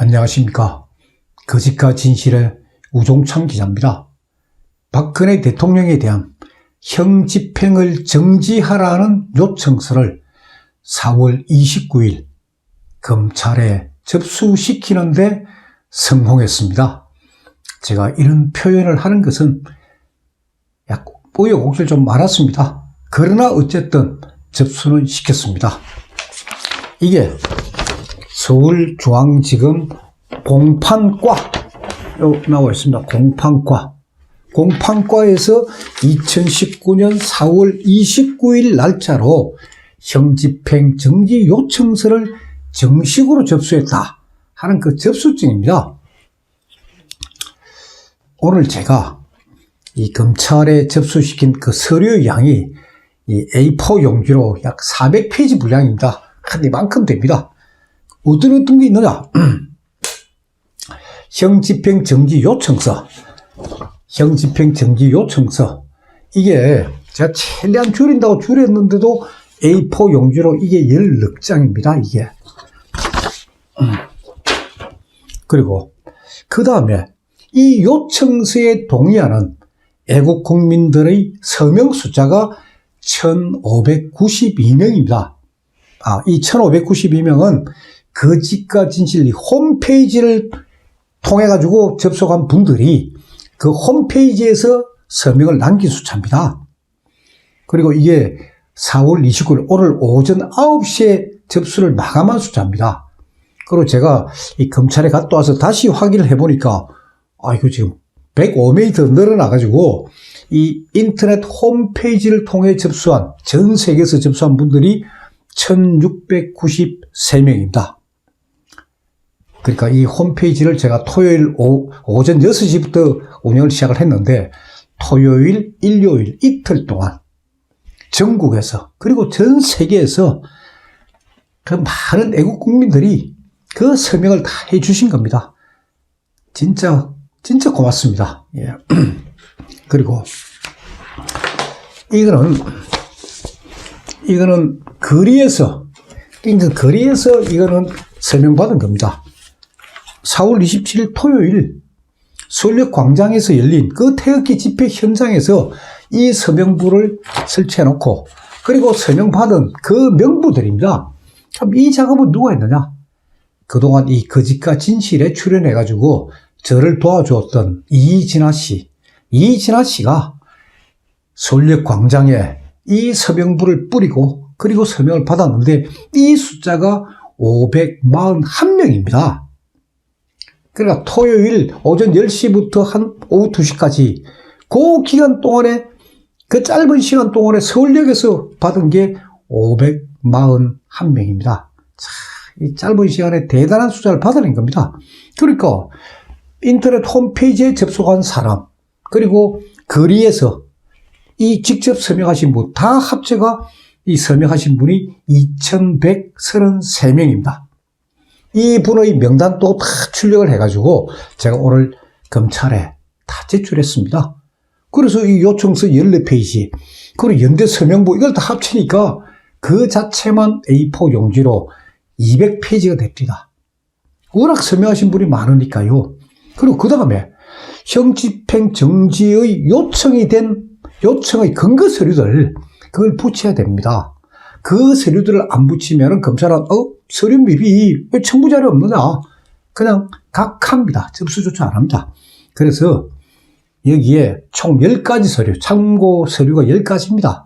안녕하십니까. 거짓과 진실의 우종창 기자입니다. 박근혜 대통령에 대한 형집행을 정지하라는 요청서를 4월 29일 검찰에 접수시키는데 성공했습니다. 제가 이런 표현을 하는 것은 약 우여곡절 좀 많았습니다. 그러나 어쨌든 접수는 시켰습니다. 이게 서울중앙지검 공판과 나와 있습니다. 공판과에서 2019년 4월 29일 날짜로 형집행 정지 요청서를 정식으로 접수했다 하는 그 접수증입니다. 오늘 제가 이 검찰에 접수시킨 그 서류 양이 이 A4 용지로 약 400페이지 분량입니다. 한 이만큼 됩니다. 어떤 게 있느냐? 형집행 정지 요청서. 이게 제가 최대한 줄인다고 줄였는데도 A4 용지로 이게 16장입니다. 이게. 그리고 그 다음에 이 요청서에 동의하는 애국 국민들의 서명 숫자가 1592명입니다. 이 1592명은 거짓과 진실 홈페이지를 통해 가지고 접속한 분들이 그 홈페이지에서 서명을 남긴 숫자입니다. 그리고 이게 4월 29일 오늘 오전 9시에 접수를 마감한 숫자입니다. 그리고 제가 이 검찰에 갔다 와서 다시 확인을 해보니까 이거 지금 105명이 더 늘어나가지고 이 인터넷 홈페이지를 통해 접수한 전 세계에서 접수한 분들이 1693명입니다. 그러니까 이 홈페이지를 제가 토요일 오전 6시부터 운영을 시작을 했는데 토요일, 일요일 이틀 동안 전국에서 그리고 전 세계에서 그 많은 애국 국민들이 그 서명을 다 해주신 겁니다. 진짜 고맙습니다. 예. 그리고 이거는 거리에서 이거는 서명받은 겁니다. 4월 27일 토요일 서울역 광장에서 열린 그 태극기 집회 현장에서 이 서명부를 설치해 놓고 그리고 서명받은 그 명부들입니다. 참 이 작업은 누가 했느냐? 그동안 이 거짓과 진실에 출연해 가지고 저를 도와주었던 이진아 씨가 서울역 광장에 이 서명부를 뿌리고 그리고 서명을 받았는데 이 숫자가 541명입니다. 그러니까 토요일 오전 10시부터 한 오후 2시까지 그 기간 동안에 그 짧은 시간 동안에 서울역에서 받은 게 541명입니다. 이 짧은 시간에 대단한 숫자를 받아낸 겁니다. 그러니까 인터넷 홈페이지에 접속한 사람 그리고 거리에서 이 직접 서명하신 분 다 합쳐가 이 서명하신 분이 2133명입니다. 이 분의 명단도 다 출력을 해가지고 제가 오늘 검찰에 다 제출했습니다. 그래서 이 요청서 14페이지 그리고 연대 서명부 이걸 다 합치니까 그 자체만 A4 용지로 200페이지가 됩니다. 워낙 서명하신 분이 많으니까요. 그리고 그 다음에 형집행 정지의 요청의 근거 서류들 그걸 붙여야 됩니다. 그 서류들을 안 붙이면 검찰은 서류 미비 왜 첨부자료 없느냐 그냥 각합니다. 접수조차 안 합니다. 그래서 여기에 총 10가지 서류 참고 서류가 10가지입니다.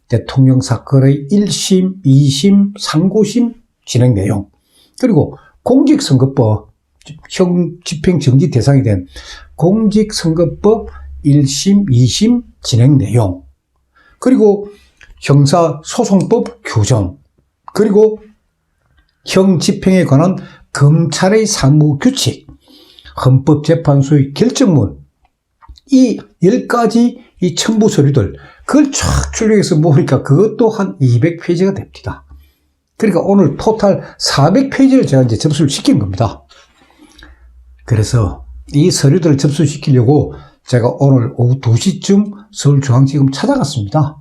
대통령 사건의 1심, 2심, 상고심 진행 내용 그리고 공직선거법 형집행 정지 대상이 된 공직선거법 1심, 2심 진행 내용 그리고 형사소송법 규정 그리고 형집행에 관한 검찰의 사무규칙 헌법재판소의 결정문 이 10가지 이 첨부 서류들 그걸 쫙 출력해서 모으니까 그것도 한 200페이지가 됩니다. 그러니까 오늘 토탈 400페이지를 제가 이제 접수를 시킨 겁니다. 그래서 이 서류들을 접수시키려고 제가 오늘 오후 2시쯤 서울중앙지검 찾아갔습니다.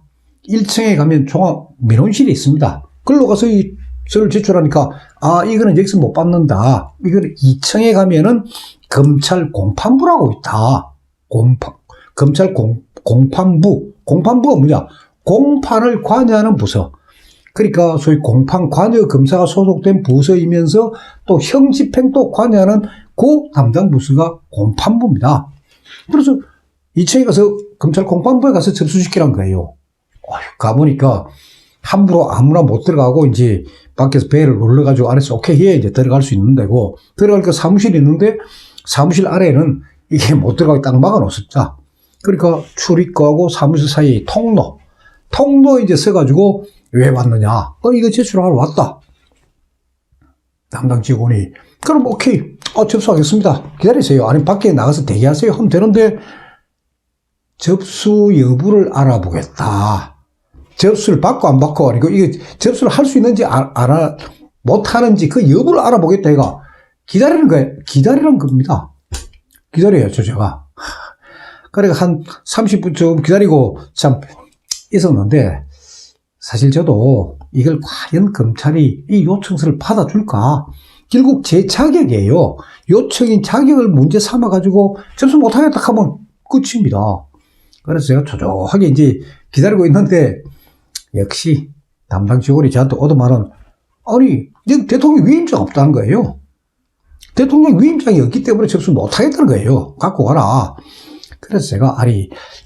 1층에 가면 종합민원실이 있습니다. 글로 가서 이 서류를 제출하니까 이거는 여기서 못 받는다. 이거는 2층에 가면은 검찰 공판부라고 있다. 검찰 공판부. 공판부가 뭐냐? 공판을 관여하는 부서. 그러니까 소위 공판 관여 검사가 소속된 부서이면서 또 형집행도 관여하는 그 담당 부서가 공판부입니다. 그래서 2층에 가서 검찰 공판부에 가서 접수시키란 거예요. 가보니까 함부로 아무나 못 들어가고 이제 밖에서 배를 눌러가지고 안에서 오케이 해 이제 들어갈 수 있는 데고, 들어가니까 사무실이 있는데 사무실 아래에는 이게 못 들어가게 딱 막아놓습니다. 그러니까 출입구하고 사무실 사이 통로 이제 써가지고 왜 왔느냐? 이거 제출하러 왔다. 담당 직원이 그럼 오케이 접수하겠습니다. 기다리세요. 아니 밖에 나가서 대기하세요 하면 되는데, 접수 여부를 알아보겠다. 접수를 받고 안 받고, 아니고 이거 접수를 할 수 있는지 못 하는지 그 여부를 알아보겠다. 얘가 기다리는 거예요. 기다리는 겁니다. 기다려야죠, 제가. 그러니까 한 30분쯤 기다리고 참 있었는데, 사실 저도 이걸 과연 검찰이 이 요청서를 받아줄까? 결국 제 자격이에요. 요청인 자격을 문제 삼아가지고 접수 못하겠다 하면 끝입니다. 그래서 제가 초조하게 이제 기다리고 있는데, 역시 담당 직원이 저한테 오더만은, 아니, 대통령 위임장 없다는 거예요. 대통령 위임장이 없기 때문에 접수 못하겠다는 거예요. 갖고 가라. 그래서 제가,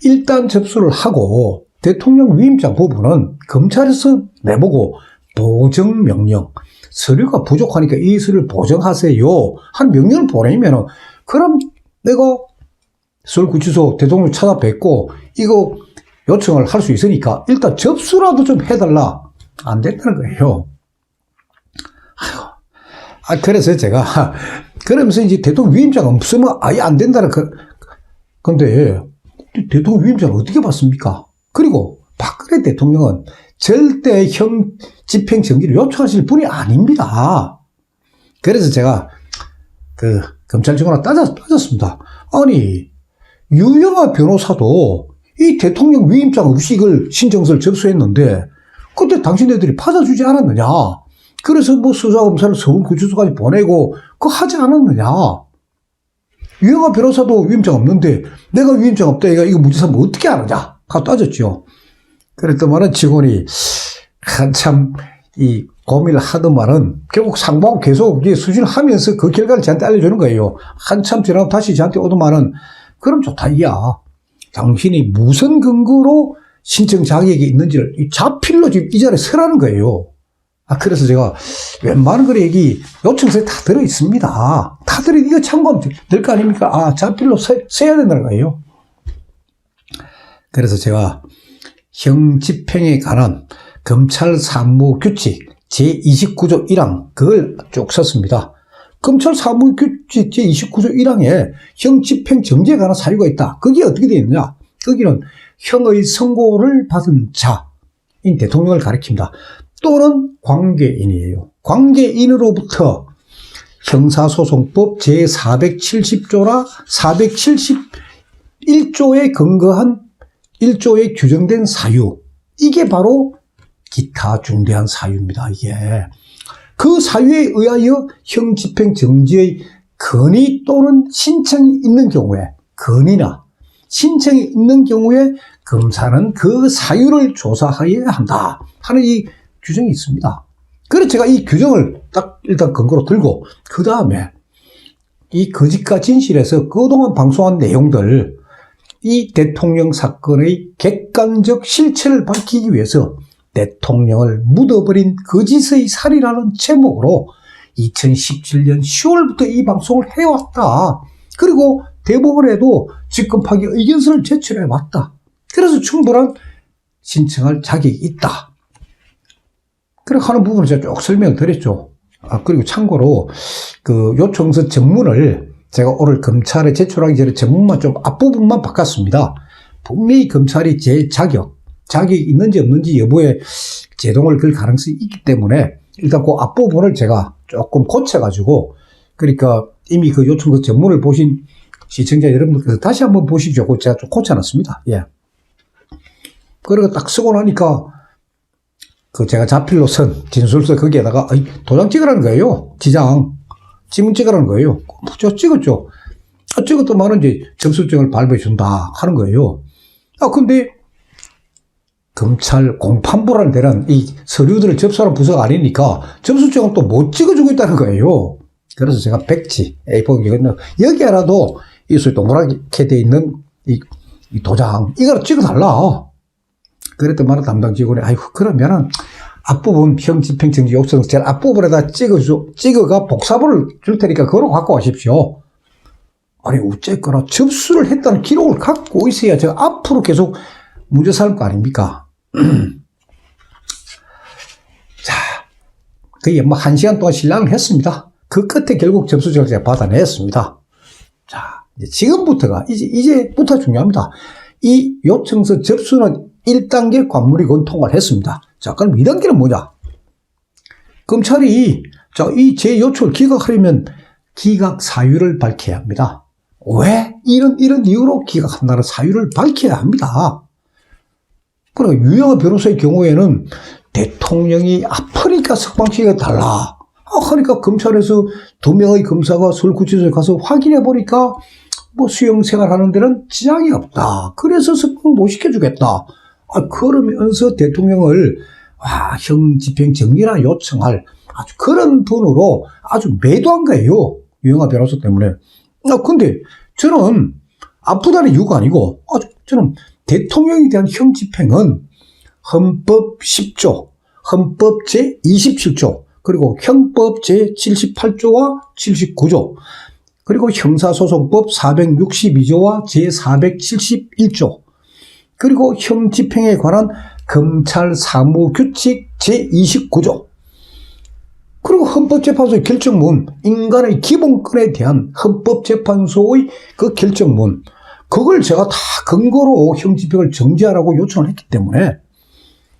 일단 접수를 하고, 대통령 위임장 부분은 검찰에서 내보고 보정명령, 서류가 부족하니까 이 서류를 보정하세요 한 명령을 보내면은, 그럼 내가 서울구치소 대통령 찾아뵙고 이거 요청을 할 수 있으니까 일단 접수라도 좀 해달라. 안 된다는 거예요. 그래서 제가 그러면서 이제 대통령 위임장 없으면 아예 안 된다는 근데 대통령 위임장 어떻게 받습니까? 그리고 박근혜 대통령은 절대 집행 정지를 요청하실 분이 아닙니다. 그래서 제가 그 검찰 직원한테 따졌습니다. 아니, 유영하 변호사도 이 대통령 위임장 없이 이걸 신청서를 접수했는데 그때 당신네들이 받아주지 않았느냐? 그래서 뭐 수사검사를 서울구치소까지 보내고 그거 하지 않았느냐? 유영하 변호사도 위임장 없는데 내가 위임장 없다 얘가 이거 문제 삼으면 어떻게 하느냐? 하고 따졌죠. 그랬더만은 직원이 한참 이 고민을 하더만은 결국 상봉 계속 수신을 하면서 그 결과를 저한테 알려주는 거예요. 한참 지나고 다시 저한테 오더만은, 그럼 좋다, 이야. 당신이 무슨 근거로 신청 자격이 있는지를 자필로 지금 이 자리에 서라는 거예요. 그래서 제가 웬만한 거 얘기 요청서에 다 들어있습니다. 다들 이거 참고하면 될 거 아닙니까? 자필로 써야 된다는 거예요. 그래서 제가 형집행에 관한 검찰 사무규칙 제29조 1항 그걸 쭉 썼습니다. 검찰 사무규칙 제29조 1항에 형집행 정지에 관한 사유가 있다. 그게 어떻게 되어 있느냐? 거기는 형의 선고를 받은 자인 대통령을 가리킵니다. 또는 관계인이에요. 관계인으로부터 형사소송법 제470조라 471조에 근거한 1조에 규정된 사유. 이게 바로 기타 중대한 사유입니다. 이게. 그 사유에 의하여 형집행 정지의 건의 또는 신청이 있는 경우에, 건의나 신청이 있는 경우에 검사는 그 사유를 조사하여야 한다 하는 이 규정이 있습니다. 그래서 제가 이 규정을 딱 일단 근거로 들고, 그 다음에 이 거짓과 진실에서 그동안 방송한 내용들, 이 대통령 사건의 객관적 실체를 밝히기 위해서 대통령을 묻어버린 거짓의 살이라는 제목으로 2017년 10월부터 이 방송을 해왔다. 그리고 대법원에도 직권 파기 의견서를 제출해왔다. 그래서 충분한 신청할 자격이 있다. 그렇게 하는 부분을 제가 쭉 설명을 드렸죠. 그리고 참고로 그 요청서 전문을 제가 오늘 검찰에 제출하기 전에 전문만 좀 앞부분만 바꿨습니다. 분명히 검찰이 제 자격이 있는지 없는지 여부에 제동을 걸 가능성이 있기 때문에 일단 그 앞부분을 제가 조금 고쳐가지고, 그러니까 이미 그 요청서 전문을 보신 시청자 여러분들께서 다시 한번 보십시오. 제가 좀 고쳐놨습니다. 예. 그리고 딱 쓰고 나니까 그 제가 자필로 쓴 진술서 거기에다가 도장 찍으라는 거예요. 지문 찍으라는 거예요. 저 찍었죠. 찍었더만은 이제 접수증을 발부해준다 하는 거예요. 근데 검찰 공판부라는 데는 이 서류들을 접수하는 부서가 아니니까 접수증을 또 못 찍어주고 있다는 거예요. 그래서 제가 백지, A4 여기에라도 이 소위 동그랗게 돼 있는 이 도장, 이거를 찍어달라. 그랬더만 담당 직원이, 그러면은 앞부분 형집행정지 요청서 제일 앞부분에다 찍어가 복사본을 줄 테니까 그걸 갖고 와십시오. 아니, 어쨌거나 접수를 했다는 기록을 갖고 있어야 제가 앞으로 계속 문제 삼을 거 아닙니까? 자, 그게 뭐 1시간 동안 신랑을 했습니다. 그 끝에 결국 접수증을 제가 받아냈습니다. 자, 지금부터가, 이제부터 중요합니다. 이 요청서 접수는 1단계 관물이건 통과를 했습니다. 자, 그럼 2단계는 뭐냐? 검찰이, 이 제 요청을 기각하려면 기각 사유를 밝혀야 합니다. 왜? 이런 이유로 기각한다는 사유를 밝혀야 합니다. 그러니까 유영하 변호사의 경우에는 대통령이 아프니까 석방시키가 달라. 그러니까 검찰에서 2명의 검사가 서울구치소에 가서 확인해 보니까 뭐 수용생활 하는 데는 지장이 없다. 그래서 석방 못 시켜주겠다. 그러면서 대통령을 형집행정지나 요청할 아주 그런 돈으로 아주 매도한 거예요. 유영하 변호사 때문에. 근데 저는 아프다는 이유가 아니고 저는 대통령에 대한 형집행은 헌법 10조, 헌법 제27조, 그리고 형법 제78조와 79조, 그리고 형사소송법 462조와 제471조, 그리고 형집행에 관한 검찰사무규칙 제29조, 그리고 헌법재판소의 결정문, 인간의 기본권에 대한 헌법재판소의 그 결정문, 그걸 제가 다 근거로 형집행을 정지하라고 요청을 했기 때문에,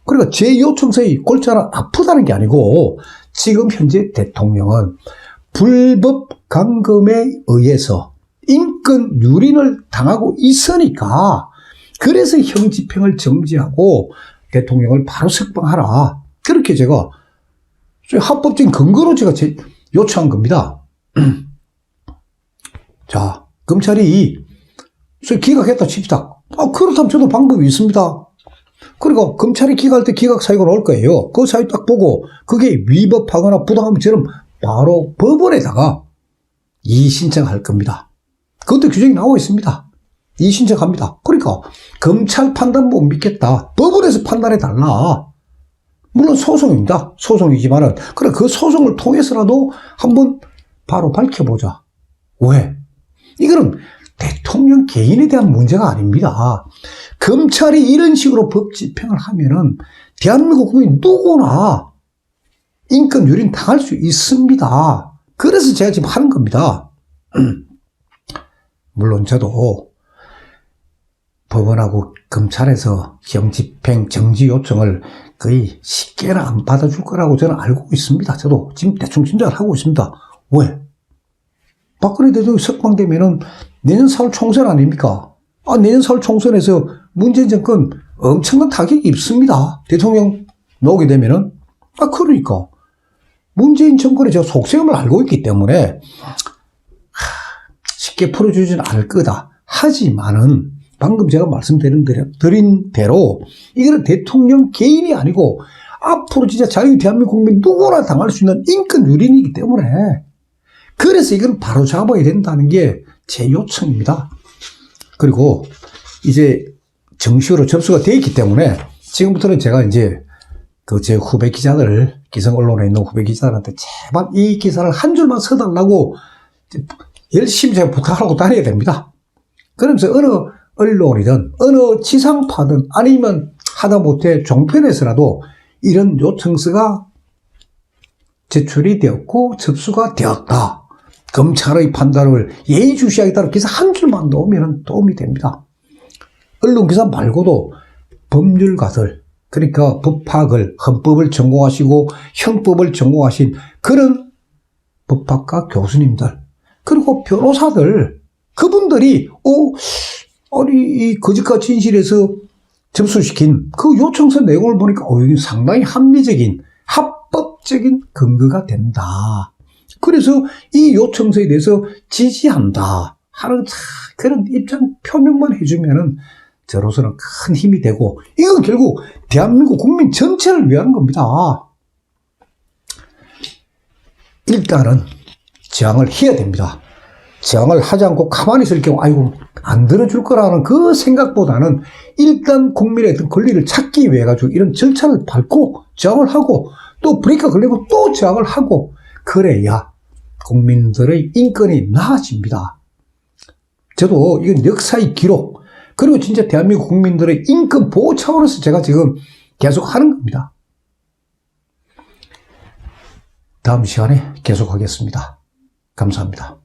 그러니까 제 요청서의 골자는 아프다는 게 아니고 지금 현재 대통령은 불법 감금에 의해서 인권 유린을 당하고 있으니까 그래서 형집행을 정지하고 대통령을 바로 석방하라. 그렇게 제가 합법적인 근거로 제가 요청한 겁니다. 자, 검찰이 기각했다 칩시다. 그렇다면 저도 방법이 있습니다. 그리고 검찰이 기각할 때 기각 사유가 나올 거예요. 그 사유 딱 보고 그게 위법하거나 부당하면 저는 바로 법원에다가 이의신청할 겁니다. 그것도 규정이 나와 있습니다. 이의신청합니다. 그러니까 검찰 판단 못 믿겠다. 법원에서 판단해 달라. 물론 소송입니다. 소송이지만은 그래 그 소송을 통해서라도 한번 바로 밝혀보자. 왜? 이거는 대통령 개인에 대한 문제가 아닙니다. 검찰이 이런 식으로 법 집행을 하면은 대한민국 국민 누구나 인권 유린 당할 수 있습니다. 그래서 제가 지금 하는 겁니다. 물론 저도 법원하고 검찰에서 형집행 정지 요청을 거의 쉽게는 안 받아줄 거라고 저는 알고 있습니다. 저도 지금 대충 짐작을 하고 있습니다. 왜? 박근혜 대통령이 석방되면은 내년 4월 총선 아닙니까? 내년 4월 총선에서 문재인 정권 엄청난 타격이 입습니다. 대통령 나오게 되면은. 그러니까. 문재인 정권의 제가 속셈을 알고 있기 때문에 쉽게 풀어주지는 않을 거다. 하지만은 방금 제가 말씀드린 대로 이거는 대통령 개인이 아니고 앞으로 진짜 자유 대한민국 국민 누구나 당할 수 있는 인권 유린이기 때문에 그래서 이걸 바로 잡아야 된다는 게 제 요청입니다. 그리고 이제 정식으로 접수가 되어 있기 때문에 지금부터는 제가 이제 제 후배 기자들, 기성 언론에 있는 후배 기자들한테 제발 이 기사를 한 줄만 써달라고 열심히 제가 부탁하고 다녀야 됩니다. 그러면서 어느 언론이든 어느 지상파든 아니면 하다못해 종편에서라도 이런 요청서가 제출이 되었고 접수가 되었다. 검찰의 판단을 예의주시하겠다는 기사 한 줄만 넣으면 도움이 됩니다. 언론 기사 말고도 법률가들, 그러니까 법학을, 헌법을 전공하시고 형법을 전공하신 그런 법학과 교수님들, 그리고 변호사들, 그분들이 아니 이 거짓과 진실에서 접수시킨 그 요청서 내용을 보니까 이게 상당히 합리적인 합법적인 근거가 된다. 그래서 이 요청서에 대해서 지지한다 하는 그런 입장 표명만 해주면은 저로서는 큰 힘이 되고, 이건 결국 대한민국 국민 전체를 위한 겁니다. 일단은 저항을 해야 됩니다. 저항을 하지 않고 가만히 있을 경우 아이고 안 들어줄 거라는 그 생각보다는 일단 국민의 어떤 권리를 찾기 위해 가지고 이런 절차를 밟고 저항을 하고 또 브레이크가 걸리고 또 저항을 하고, 그래야 국민들의 인권이 나아집니다. 저도 이건 역사의 기록, 그리고 진짜 대한민국 국민들의 인권 보호 차원에서 제가 지금 계속 하는 겁니다. 다음 시간에 계속하겠습니다. 감사합니다.